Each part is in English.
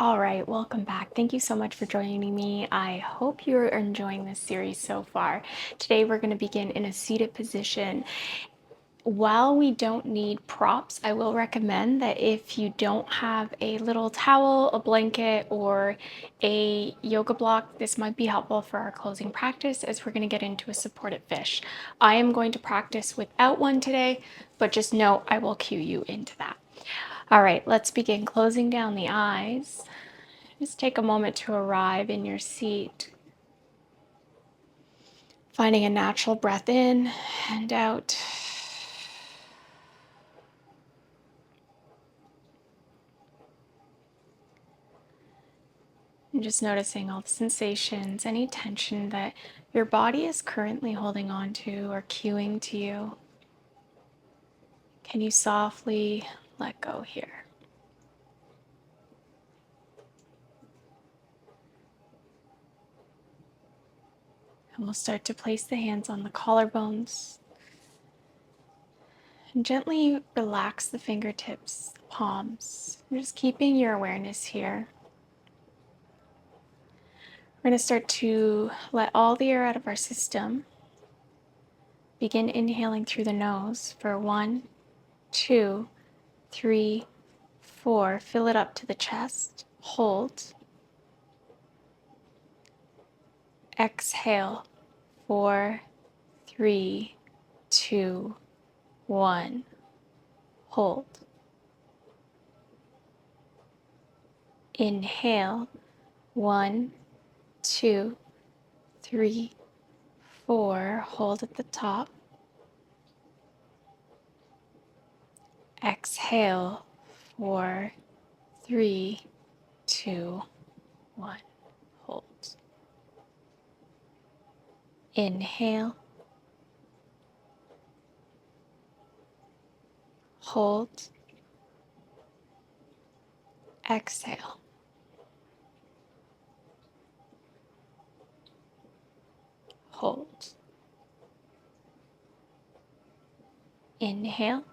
All right, welcome back. Thank you so much for joining me. I hope you're enjoying this series so far. Today, we're going to begin in a seated position. While we don't need props, I will recommend that if you don't have a little towel, a blanket, or a yoga block, this might be helpful for our closing practice as we're going to get into a supported fish. I am going to practice without one today, but just know I will cue you into that. All right, let's begin closing down the eyes. Just take a moment to arrive in your seat, finding a natural breath in and out. And just noticing all the sensations, any tension that your body is currently holding on to or cueing to you. Can you softly let go here? And we'll start to place the hands on the collarbones and gently relax the fingertips, the palms. Just keeping your awareness here. We're going to start to let all the air out of our system. Begin inhaling through the nose for 1, 2, 3, 4. Fill it up to the chest. Hold. Exhale. 4, 3, 2, 1. Hold. Inhale. 1, 2, 3, 4. Hold at the top. Exhale. 4, 3, 2, 1. Hold. Inhale. Hold. Exhale. Hold. Inhale.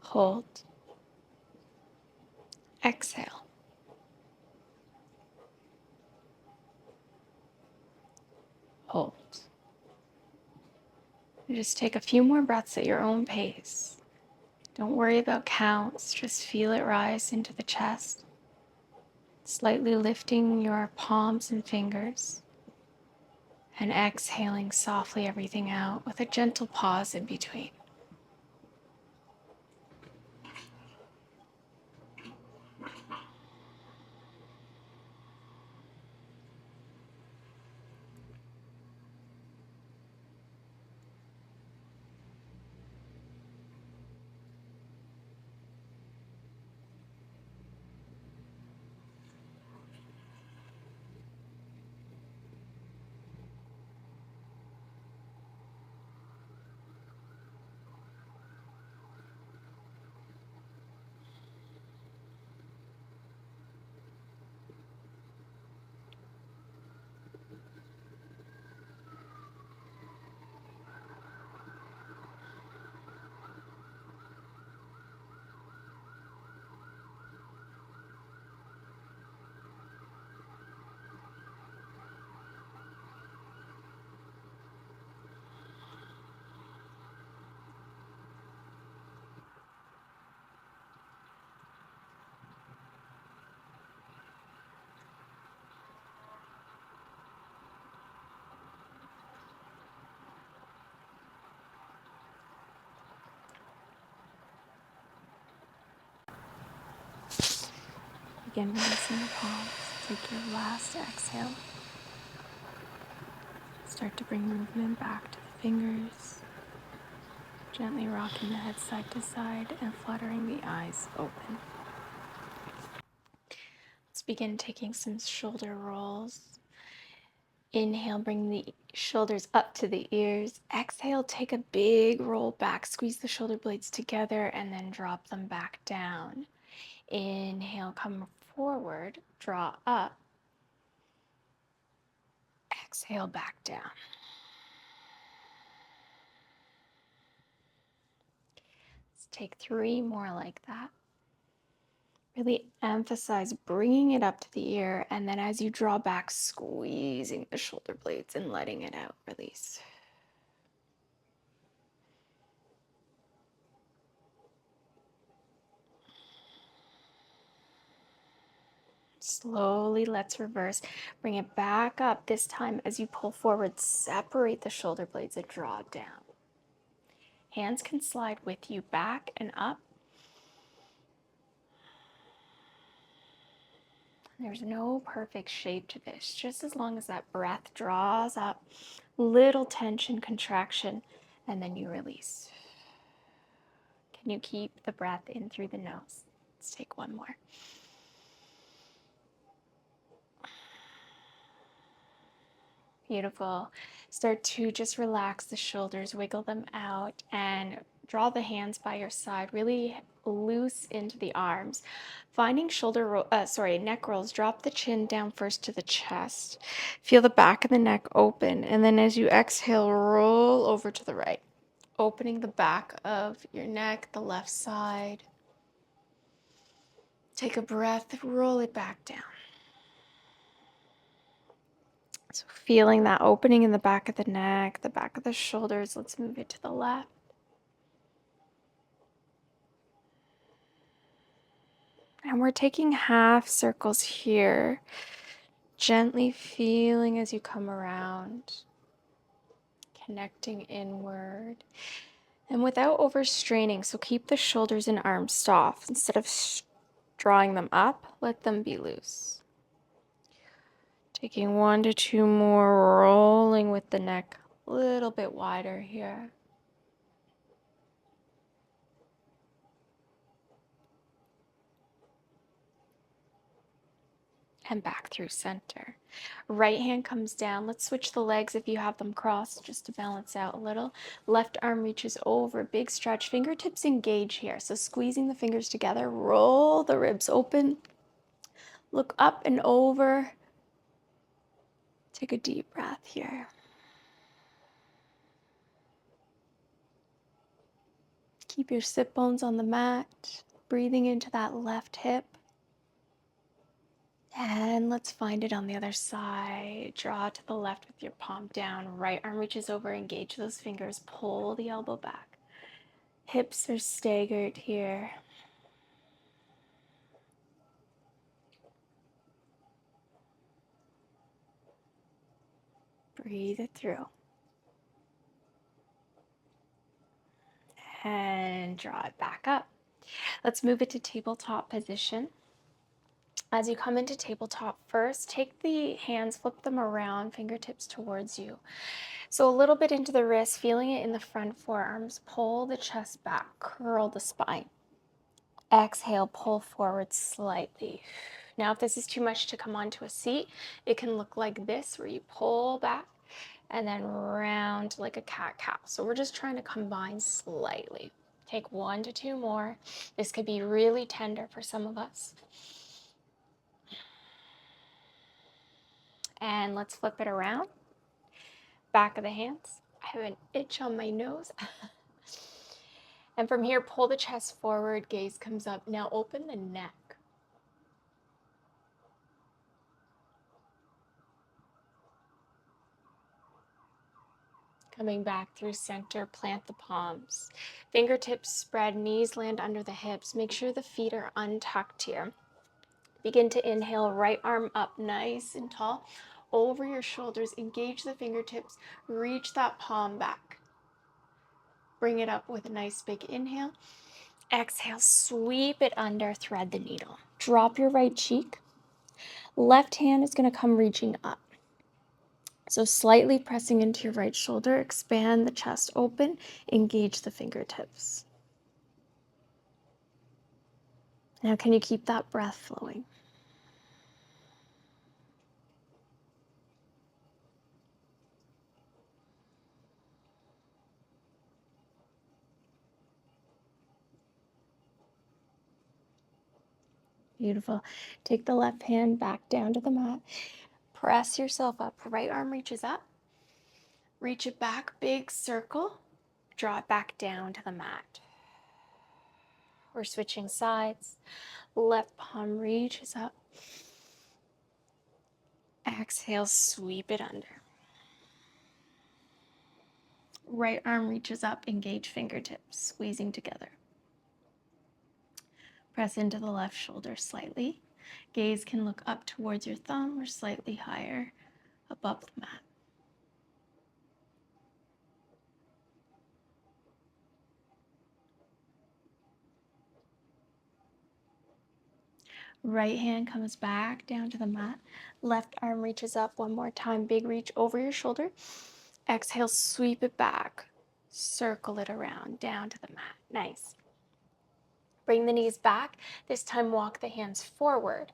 Hold. Exhale. Hold. And just take a few more breaths at your own pace. Don't worry about counts, just feel it rise into the chest, slightly lifting your palms and fingers, and exhaling softly everything out with a gentle pause in between. Begin releasing the palms. Take your last exhale. Start to bring movement back to the fingers, gently rocking the head side to side and fluttering the eyes open. Let's begin taking some shoulder rolls. Inhale, bring the shoulders up to the ears. Exhale, take a big roll back. Squeeze the shoulder blades together and then drop them back down. Inhale, come forward, draw up. Exhale, back down. Take 3 more like that. Really emphasize bringing it up to the ear, and then as you draw back, squeezing the shoulder blades and letting it out. Release. Slowly, let's reverse. Bring it back up. This time, as you pull forward, separate the shoulder blades and draw down. Hands can slide with you back and up. There's no perfect shape to this, just as long as that breath draws up, little tension, contraction, and then you release. Can you keep the breath in through the nose? Let's take one more. Beautiful. Start to just relax the shoulders, wiggle them out, and draw the hands by your side. Really loose into the arms. Finding neck rolls. Drop the chin down first to the chest. Feel the back of the neck open, and then as you exhale, roll over to the right, opening the back of your neck, the left side. Take a breath, roll it back down. So feeling that opening in the back of the neck, the back of the shoulders. Let's move it to the left. And we're taking half circles here, gently feeling as you come around, connecting inward, and without overstraining. So keep the shoulders and arms soft. Instead of drawing them up, let them be loose. Taking 1 to 2 more, rolling with the neck a little bit wider here. And back through center. Right hand comes down. Let's switch the legs if you have them crossed, just to balance out a little. Left arm reaches over, big stretch. Fingertips engage here. So squeezing the fingers together, roll the ribs open. Look up and over. Take a deep breath here. Keep your sit bones on the mat, breathing into that left hip. And let's find it on the other side. Draw to the left with your palm down. Right arm reaches over, engage those fingers, pull the elbow back. Hips are staggered here. Breathe it through. And draw it back up. Let's move it to tabletop position. As you come into tabletop, first take the hands, flip them around, fingertips towards you. So a little bit into the wrist, feeling it in the front forearms. Pull the chest back, curl the spine. Exhale, pull forward slightly. Now, if this is too much to come onto a seat, it can look like this, where you pull back and then round like a cat-cow. So we're just trying to combine slightly. Take 1 to 2 more. This could be really tender for some of us. And let's flip it around. Back of the hands. I have an itch on my nose. And from here, pull the chest forward, gaze comes up. Now open the neck. Coming back through center, plant the palms. Fingertips spread, knees land under the hips. Make sure the feet are untucked here. Begin to inhale, right arm up nice and tall. Over your shoulders, engage the fingertips, reach that palm back. Bring it up with a nice big inhale. Exhale, sweep it under, thread the needle. Drop your right cheek. Left hand is going to come reaching up. So slightly pressing into your right shoulder, expand the chest open, engage the fingertips. Now, can you keep that breath flowing? Beautiful. Take the left hand back down to the mat. Press yourself up. Right arm reaches up. Reach it back, big circle. Draw it back down to the mat. We're switching sides. Left palm reaches up. Exhale, sweep it under. Right arm reaches up, engage fingertips, squeezing together. Press into the left shoulder slightly. Gaze can look up towards your thumb or slightly higher above the mat. Right hand comes back down to the mat. Left arm reaches up one more time. Big reach over your shoulder. Exhale, sweep it back. Circle it around, down to the mat. Nice. Bring the knees back. This time walk the hands forward.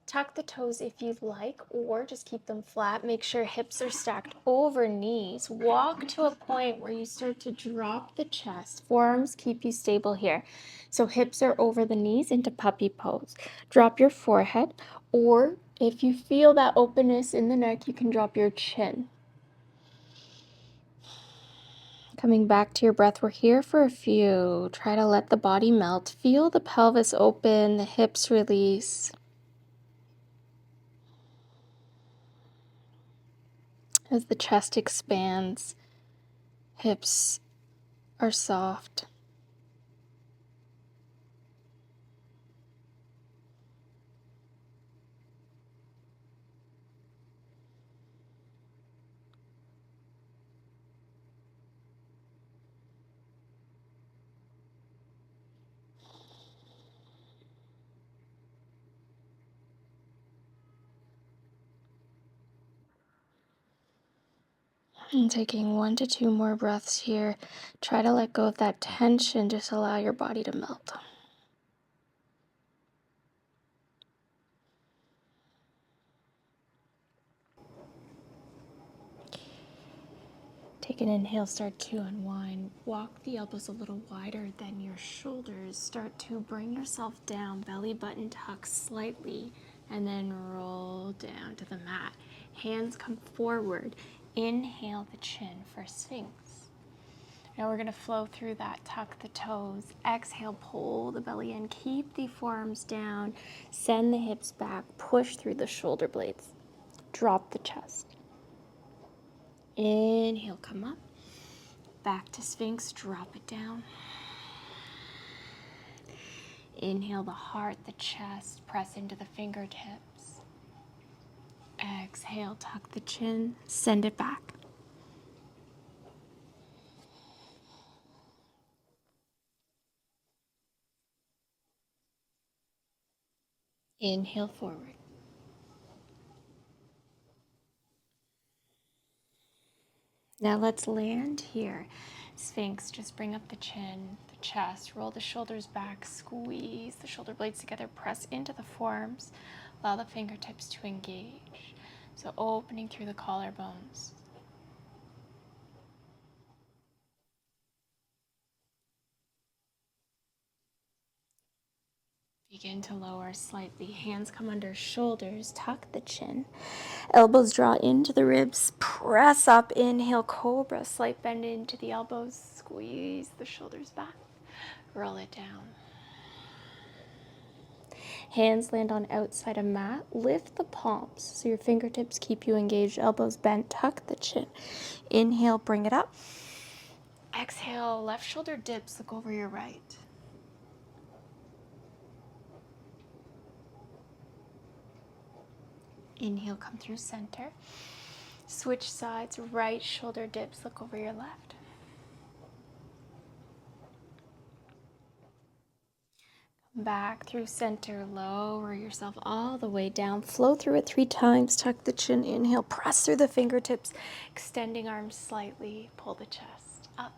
Tuck the toes if you'd like, or just keep them flat. Make sure hips are stacked over knees. Walk to a point where you start to drop the chest. Forearms keep you stable here. So hips are over the knees into puppy pose. Drop your forehead, or if you feel that openness in the neck, you can drop your chin. Coming back to your breath, we're here for a few. Try to let the body melt. Feel the pelvis open, the hips release. As the chest expands, hips are soft. And taking 1 to 2 more breaths here. Try to let go of that tension. Just allow your body to melt. Take an inhale, start to unwind. Walk the elbows a little wider than your shoulders. Start to bring yourself down, belly button tuck slightly, and then roll down to the mat. Hands come forward. Inhale the chin for Sphinx. Now we're going to flow through that. Tuck the toes. Exhale, pull the belly in. Keep the forearms down. Send the hips back. Push through the shoulder blades. Drop the chest. Inhale, come up. Back to Sphinx, drop it down. Inhale the heart, the chest, press into the fingertips. Exhale, tuck the chin, send it back. Inhale forward. Now let's land here. Sphinx, just bring up the chin, the chest, roll the shoulders back, squeeze the shoulder blades together, press into the forearms, allow the fingertips to engage. So opening through the collarbones. Begin to lower slightly. Hands come under shoulders, tuck the chin. Elbows draw into the ribs, press up, inhale, cobra, slight bend into the elbows, squeeze the shoulders back, roll it down. Hands land on outside of mat, lift the palms so your fingertips keep you engaged, elbows bent, tuck the chin. Inhale, bring it up. Exhale, left shoulder dips, look over your right. Inhale, come through center. Switch sides, right shoulder dips, look over your left. Back through center, lower yourself all the way down. Flow through it 3 times, tuck the chin, inhale, press through the fingertips, extending arms slightly, pull the chest up.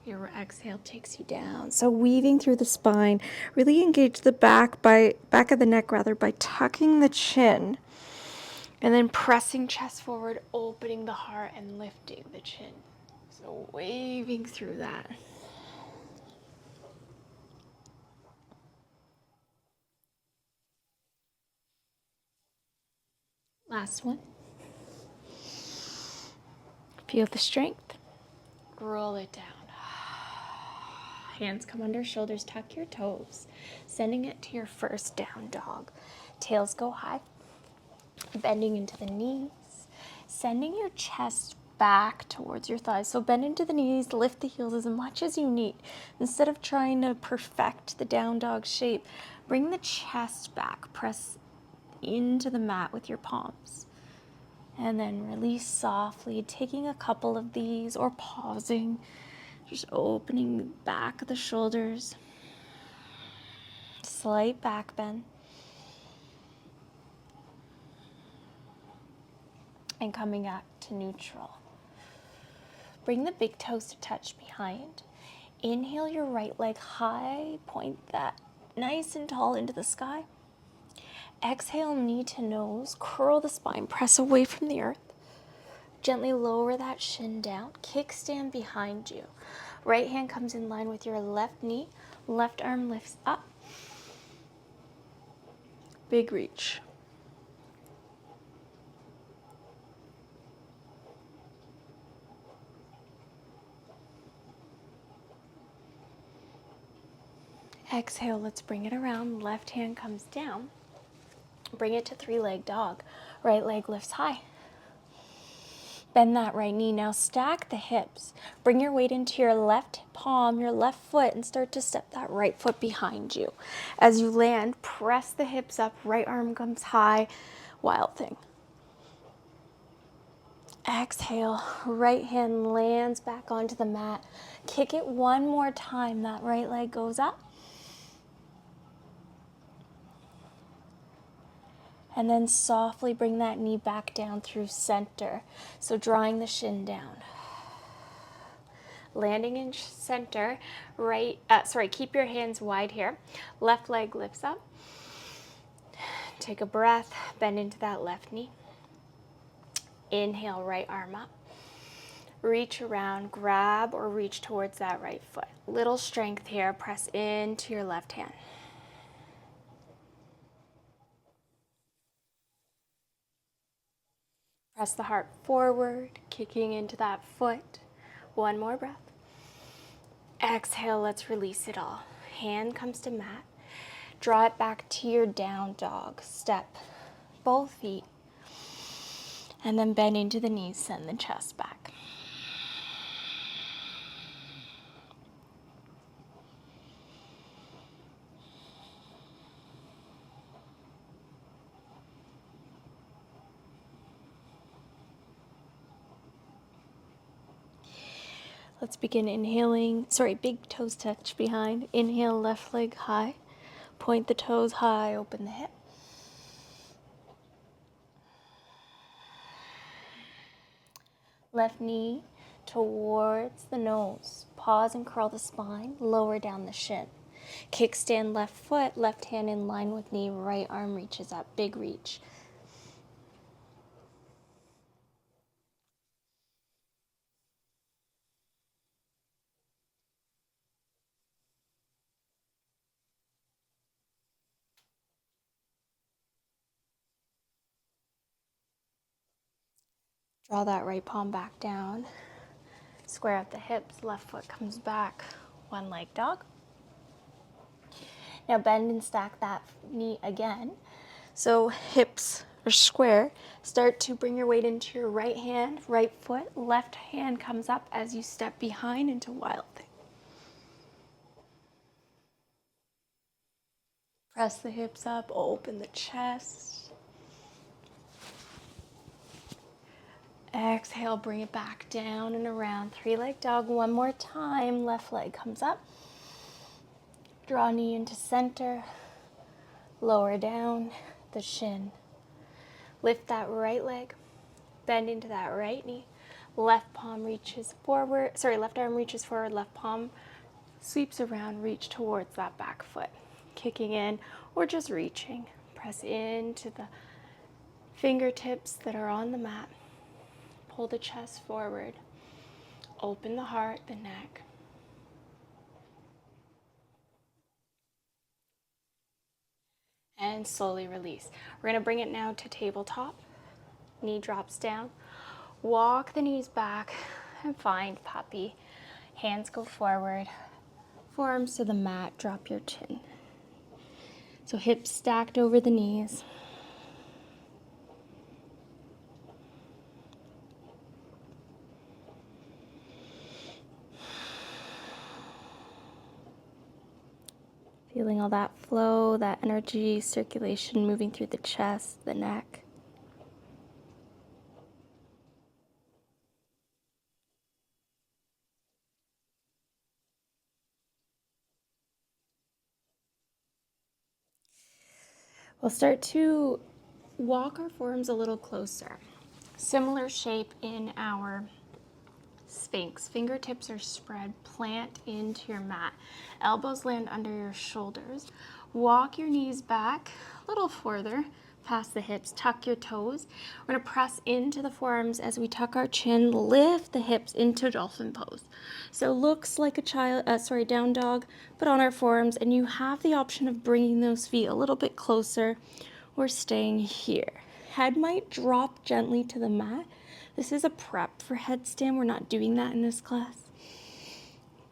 Your exhale takes you down. So weaving through the spine, really engage the back of the neck by tucking the chin and then pressing chest forward, opening the heart and lifting the chin. So waving through that. Last one. Feel the strength. Roll it down. Hands come under shoulders, tuck your toes, sending it to your first down dog. Tails go high, bending into the knees, sending your chest back towards your thighs. So bend into the knees, lift the heels as much as you need. Instead of trying to perfect the down dog shape, bring the chest back, press into the mat with your palms. And then release softly, taking a couple of these or pausing, just opening the back of the shoulders, slight back bend, and coming back to neutral. Bring the big toes to touch behind. Inhale your right leg high, point that nice and tall into the sky. Exhale, knee to nose, curl the spine, press away from the earth. Gently lower that shin down, kickstand behind you. Right hand comes in line with your left knee, left arm lifts up. Big reach. Exhale, let's bring it around. Left hand comes down. Bring it to three-leg dog. Right leg lifts high. Bend that right knee. Now stack the hips. Bring your weight into your left palm, your left foot, and start to step that right foot behind you. As you land, press the hips up. Right arm comes high. Wild thing. Exhale. Right hand lands back onto the mat. Kick it one more time. That right leg goes up. And then softly bring that knee back down through center. So drawing the shin down. Landing in center, keep your hands wide here. Left leg lifts up. Take a breath, bend into that left knee. Inhale, right arm up. Reach around, grab or reach towards that right foot. Little strength here, press into your left hand. Press the heart forward, kicking into that foot. One more breath. Exhale, let's release it all. Hand comes to mat. Draw it back to your down dog. Step both feet. And then bend into the knees, send the chest back. Let's begin inhaling. Big toes touch behind. Inhale, left leg high. Point the toes high, open the hip. Left knee towards the nose. Pause and curl the spine. Lower down the shin. Kickstand left foot, left hand in line with knee. Right arm reaches up. Big reach. Draw that right palm back down. Square up the hips. Left foot comes back. One leg dog. Now bend and stack that knee again. So hips are square. Start to bring your weight into your right hand, right foot. Left hand comes up as you step behind into wild thing. Press the hips up, open the chest. Exhale, bring it back down and around. Three-leg dog one more time. Left leg comes up. Draw knee into center. Lower down the shin. Lift that right leg. Bend into that right knee. Left palm reaches forward. Left arm reaches forward. Left palm sweeps around. Reach towards that back foot. Kicking in or just reaching. Press into the fingertips that are on the mat. Pull the chest forward. Open the heart, the neck. And slowly release. We're going to bring it now to tabletop. Knee drops down. Walk the knees back and find puppy. Hands go forward. Forearms to the mat, drop your chin. So hips stacked over the knees. Feeling all that flow, that energy, circulation moving through the chest, the neck. We'll start to walk our forearms a little closer. Similar shape in our Sphinx. Fingertips are spread, plant into your mat. Elbows land under your shoulders. Walk your knees back a little further past the hips. Tuck your toes. We're going to press into the forearms as we tuck our chin. Lift the hips into dolphin pose. So looks like a down dog, but on our forearms. And you have the option of bringing those feet a little bit closer or staying here. Head might drop gently to the mat. This is a prep for headstand. We're not doing that in this class.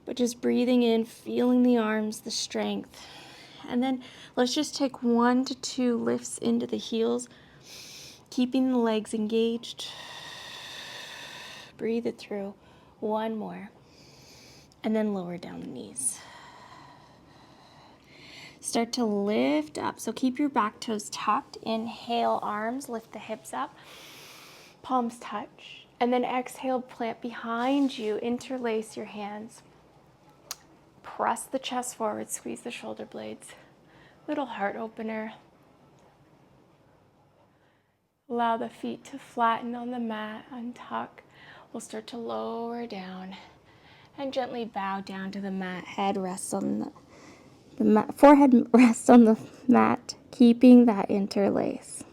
But just breathing in, feeling the arms, the strength. And then let's just take 1 to 2 lifts into the heels, keeping the legs engaged. Breathe it through. 1 more. And then lower down the knees. Start to lift up. So keep your back toes tucked. Inhale, arms, lift the hips up. Palms touch. And then exhale, plant behind you. Interlace your hands. Press the chest forward, squeeze the shoulder blades. Little heart opener. Allow the feet to flatten on the mat, untuck. We'll start to lower down and gently bow down to the mat. Head rests on the mat, forehead rests on the mat, keeping that interlace.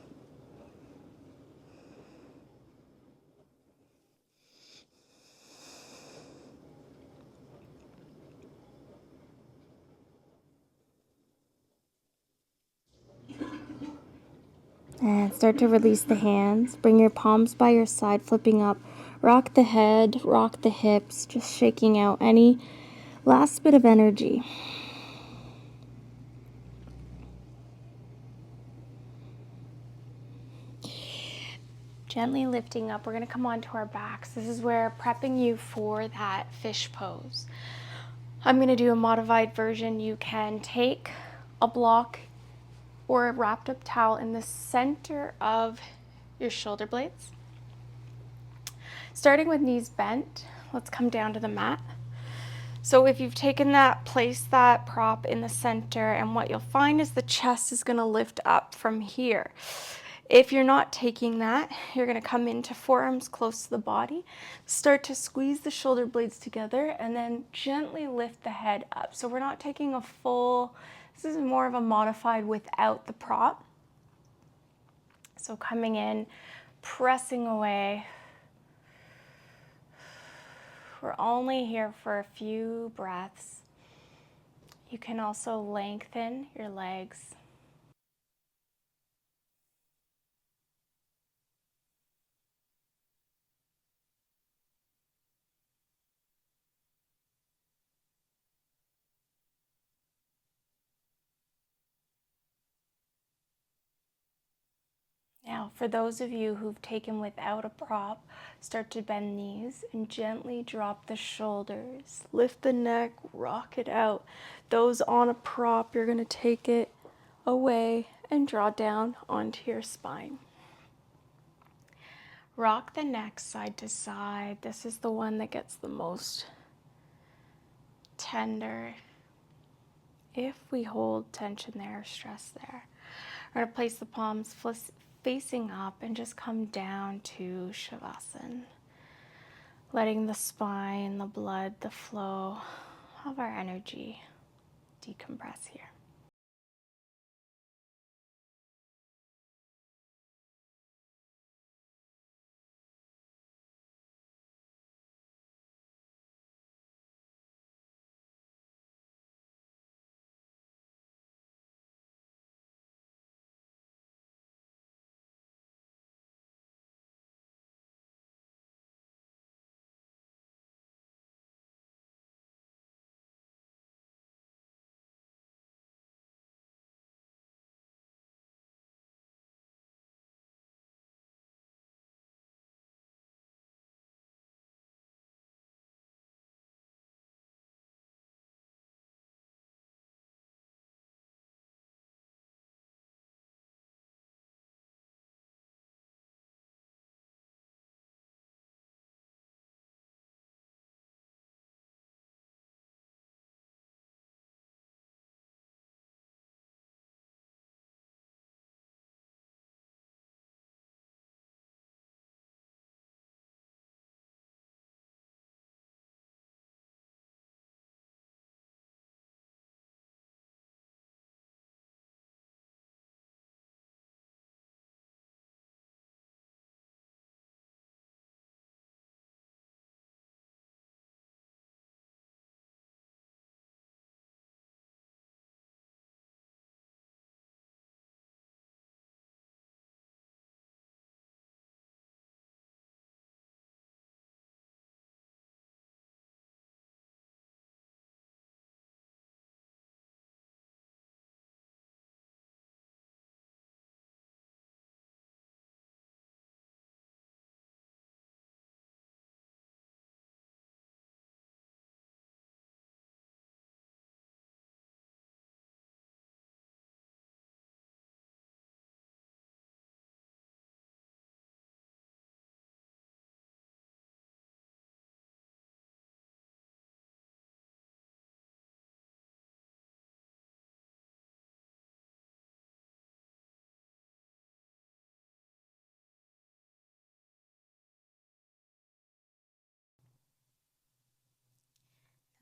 And start to release the hands. Bring your palms by your side, flipping up. Rock the head, rock the hips, just shaking out any last bit of energy. Gently lifting up, we're going to come onto our backs. This is where prepping you for that fish pose. I'm going to do a modified version. You can take a block or a wrapped up towel in the center of your shoulder blades. Starting with knees bent, let's come down to the mat. So if you've taken that, place that prop in the center, and what you'll find is the chest is going to lift up from here. If you're not taking that, you're going to come into forearms close to the body, start to squeeze the shoulder blades together, and then gently lift the head up. So we're not taking a full, this is more of a modified without the prop. So coming in, pressing away. We're only here for a few breaths. You can also lengthen your legs. Now, for those of you who've taken without a prop, start to bend knees and gently drop the shoulders. Lift the neck, rock it out. Those on a prop, you're going to take it away and draw down onto your spine. Rock the neck side to side. This is the one that gets the most tender. If we hold tension there, stress there. We're going to place the palms facing up and just come down to Shavasana. Letting the spine, the blood, the flow of our energy decompress here.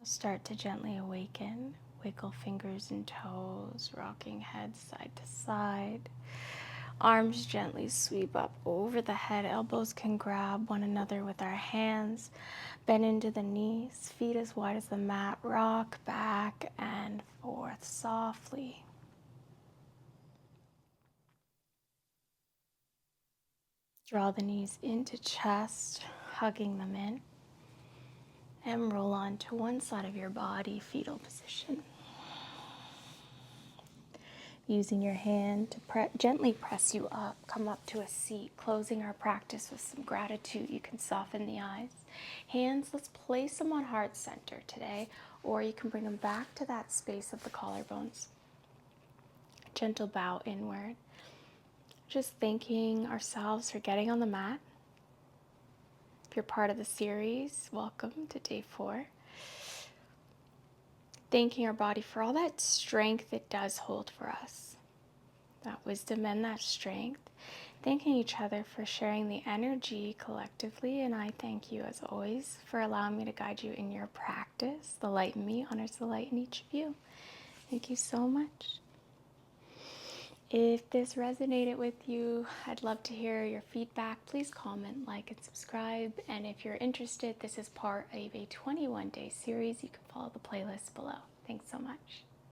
Start to gently awaken. Wiggle fingers and toes, rocking head side to side. Arms gently sweep up over the head. Elbows can grab one another with our hands. Bend into the knees. Feet as wide as the mat. Rock back and forth softly. Draw the knees into chest, hugging them in. And roll onto one side of your body, fetal position. Using your hand to gently press you up, come up to a seat, closing our practice with some gratitude. You can soften the eyes. Hands, let's place them on heart center today, or you can bring them back to that space of the collarbones. Gentle bow inward. Just thanking ourselves for getting on the mat. If you're part of the series, welcome to day 4. Thanking our body for all that strength it does hold for us, that wisdom and that strength. Thanking each other for sharing the energy collectively, and I thank you as always for allowing me to guide you in your practice. The light in me honors the light in each of you. Thank you so much. If this resonated with you, I'd love to hear your feedback. Please comment, like, and subscribe. And if you're interested, this is part of a 21-day series. You can follow the playlist below. Thanks so much.